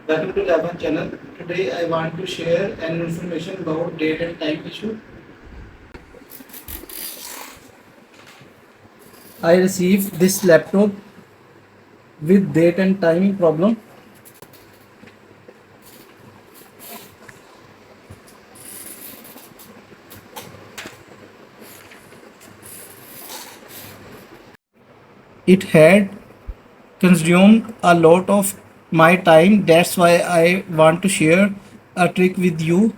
Welcome to Lab channel. Today I want to share an information about date and time issue. I received this laptop with date and time problem. It had consumed a lot of my time. That's why I want to share a trick with you.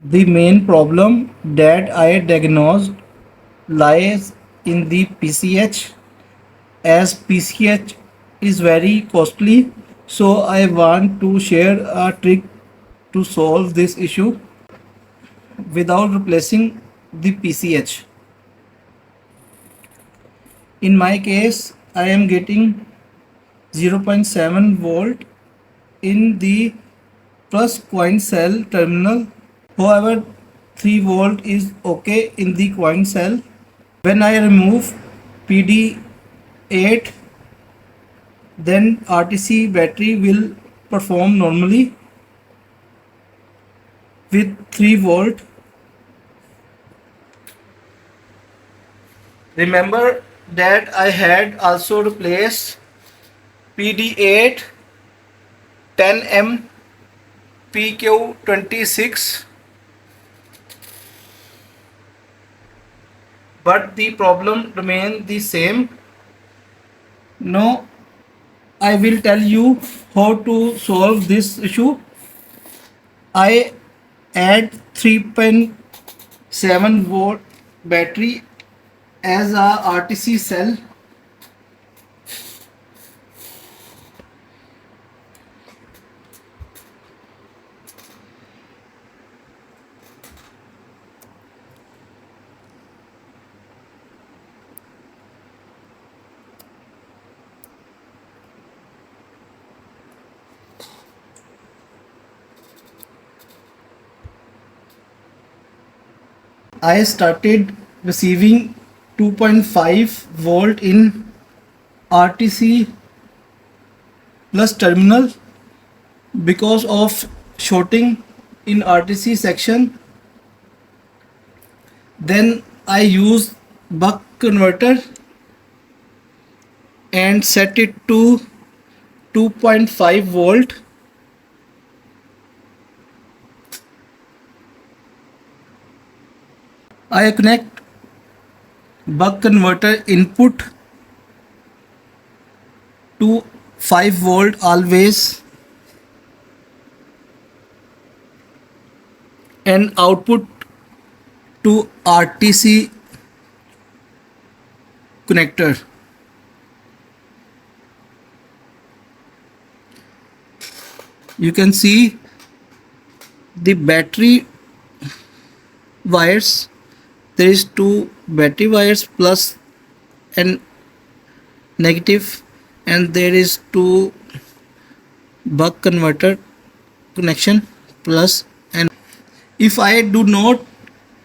The main problem that I diagnosed lies in the PCH, as PCH is very costly. So I want to share a trick to solve this issue without replacing the PCH. In my case, I am getting 0.7 volt in the plus coin cell terminal. However, 3 volt is okay in the coin cell. When I remove PD8, then RTC battery will perform normally with 3 volt. Remember that I had also replaced PD8 10M PQ26, but the problem remains the same. Now I will tell you how to solve this issue. I add 3.7 volt battery as a RTC cell. I started receiving 2.5 volt in RTC plus terminal because of shorting in RTC section. Then I use buck converter and set it to 2.5 volt. I connect buck converter input to 5 volt always and output to RTC connector. You can see the battery wires. There is two battery wires plus and negative, and there is two buck converter connection plus and. If I do not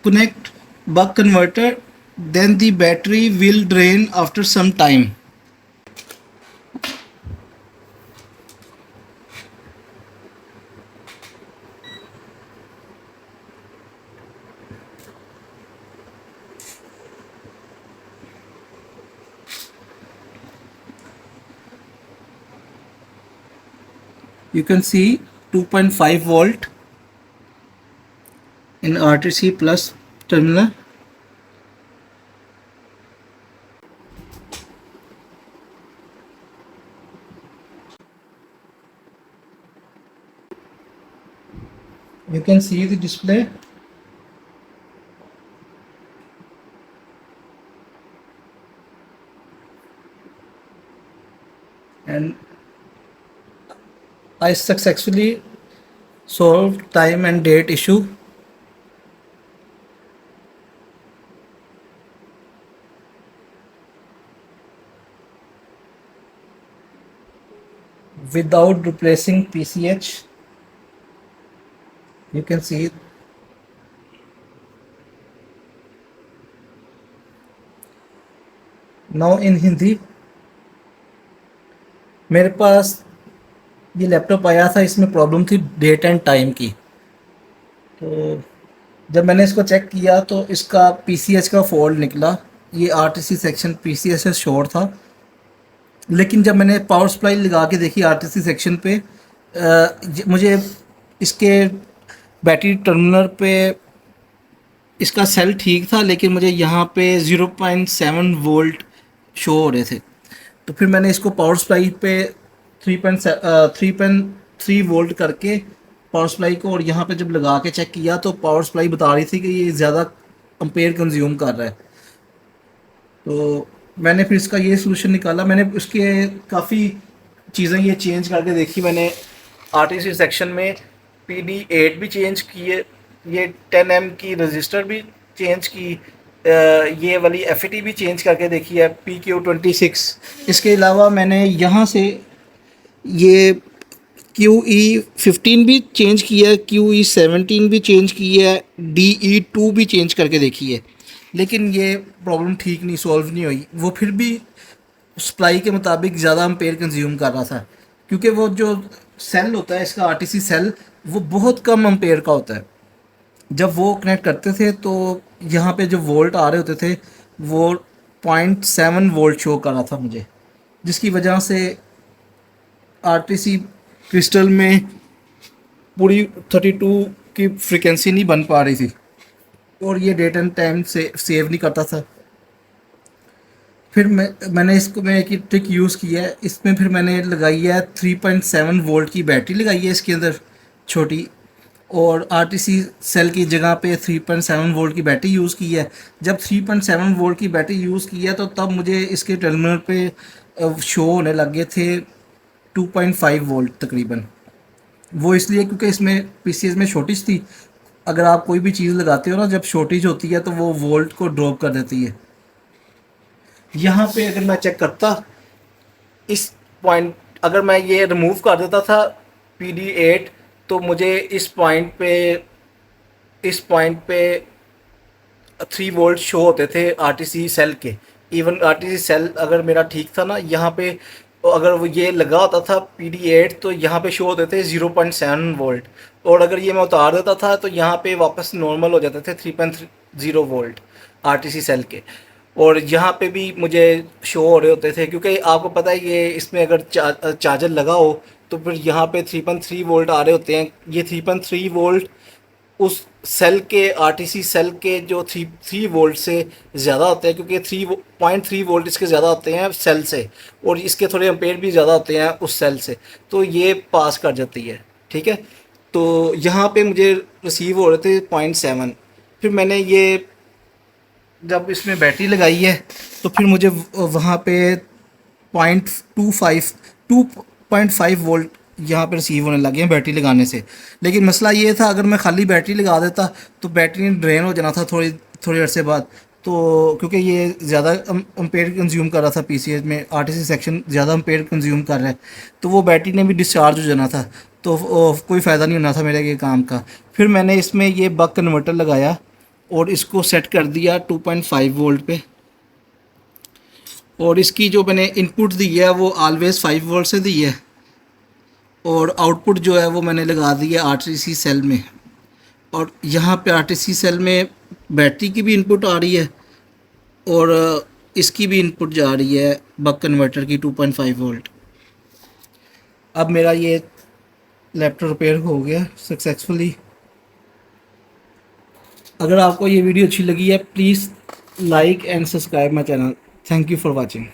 connect buck converter, then the battery will drain after some time. You can see 2.5 volt in RTC plus terminal. You can see the display. And I successfully solved time and date issue. Without replacing PCH. You can see now in Hindi. मेरे पास ये laptop आया था, इसमें problem थी date and time की। तो जब मैंने इसको चेक किया तो इसका पीसीएच का फॉल्ट निकला। ये आरटीसी सेक्शन पीसीएच से शॉर्ट था। लेकिन जब मैंने पावर सप्लाई लगा के देखी आरटीसी सेक्शन पे, मुझे इसके बैटरी टर्मिनल पे इसका सेल ठीक था, लेकिन मुझे यहाँ पे 0.7 वोल्ट शो हो रहे थे। तो फिर मैंने इसको पावर सप्लाई पे 3.3 वोल्ट करके पावर सप्लाई को, और यहाँ पे जब लगा के चेक किया तो पावर सप्लाई बता रही थी कि ये ज़्यादा अम्पेयर कंज्यूम कर रहा है। तो मैंने फिर इसका ये सोल्यूशन निकाला। मैंने उसके काफ़ी चीज़ें ये चेंज करके देखी। मैंने आरटीसी सेक्शन में PD8 भी चेंज किए, ये 10 M की रजिस्टर भी चेंज की, ये वाली FET भी चेंज करके देखी है, PQ26। इसके अलावा मैंने यहाँ से ये QE15 भी चेंज किया है, QE17 भी चेंज की है, DE2 भी चेंज करके देखी है। लेकिन ये प्रॉब्लम ठीक नहीं, सॉल्व नहीं हुई। वो फिर भी सप्लाई के मुताबिक ज़्यादा एम्पेयर कंज्यूम कर रहा था, क्योंकि वो जो सेल होता है इसका आरटीसी सेल, वो बहुत कम एम्पेयर का होता है। जब वो कनेक्ट करते थे तो यहाँ पे जो वोल्ट आ रहे होते थे वो 0.7 वोल्ट शो कर रहा था मुझे, जिसकी वजह से आरटीसी क्रिस्टल में पूरी 32 की फ्रिक्वेंसी नहीं बन पा रही थी, और ये डेट एंड टाइम से सेव नहीं करता था। फिर मैंने इसको मैं एक ट्रिक यूज़ की है इसमें। फिर मैंने लगाई है 3.7 वोल्ट की बैटरी लगाई है इसके अंदर छोटी, और आरटीसी सेल की जगह पे 3.7 वोल्ट की बैटरी यूज़ की है। जब 3.7 वोल्ट की बैटरी यूज़ की है तो तब मुझे इसके टर्मिनल पे शो होने लग गए थे 2.5 वोल्ट तकरीबन। वो इसलिए क्योंकि इसमें पीसीएस में शॉर्टेज थी। अगर आप कोई भी चीज़ लगाते हो ना, जब शॉर्टेज होती है तो वो वोल्ट को ड्रॉप कर देती है। यहाँ पे अगर मैं चेक करता इस पॉइंट, अगर मैं ये रिमूव कर देता था PD8, तो मुझे इस पॉइंट पे 3 वोल्ट शो होते थे आरटीसी सेल के। इवन आरटीसी सेल अगर मेरा ठीक था ना, यहाँ पे अगर वो ये लगा होता था PD8 तो यहाँ पे शो होते थे 0.7 वोल्ट, और अगर ये मैं उतार देता था तो यहाँ पे वापस नॉर्मल हो जाते थे 3.0 वोल्ट आरटीसी सेल के। और यहाँ पे भी मुझे शो हो रहे होते थे, क्योंकि आपको पता है ये इसमें अगर चार्जर लगा हो तो फिर यहाँ पे 3.3 वोल्ट आ रहे होते हैं। ये 3.3 वोल्ट उस सेल के आरटीसी सेल के जो 3 वोल्ट से ज़्यादा होते हैं, क्योंकि 3.3 वोल्ट इसके ज़्यादा होते हैं सेल से, और इसके थोड़े एम्पेयर भी ज़्यादा होते हैं उस सेल से, तो ये पास कर जाती है। ठीक है, तो यहाँ पे मुझे रिसीव हो रहे थे 0.7। फिर मैंने ये जब इसमें बैटरी लगाई है तो फिर मुझे वहाँ पे 2.5 वोल्ट यहाँ पे रिसीव होने लगे हैं बैटरी लगाने से। लेकिन मसला ये था, अगर मैं खाली बैटरी लगा देता तो बैटरी ड्रेन हो जाना था थोड़ी थोड़ी अरसे बाद। तो क्योंकि ये ज़्यादा अम्पेयर कंज्यूम कर रहा था, पीसीएस में आरटीसी सेक्शन ज़्यादा अम्पेयर कंज्यूम कर रहा है, तो वो बैटरी ने भी डिस्चार्ज हो जाना था, तो कोई फ़ायदा नहीं होना था मेरे ये काम का। फिर मैंने इसमें ये बक कन्वर्टर लगाया और इसको सेट कर दिया 2.5 वोल्ट पे, और इसकी जो मैंने इनपुट दी है वो ऑलवेज़ 5 वोल्ट से दी है, और आउटपुट जो है वो मैंने लगा दी है आरटीसी सेल में। और यहाँ पे आरटीसी सेल में बैटरी की भी इनपुट आ रही है, और इसकी भी इनपुट जा रही है बक कन्वर्टर की 2.5 वोल्ट। अब मेरा ये लैपटॉप रिपेयर हो गया सक्सेसफुली। अगर आपको ये वीडियो अच्छी लगी है, please like and subscribe my channel. Thank you for watching.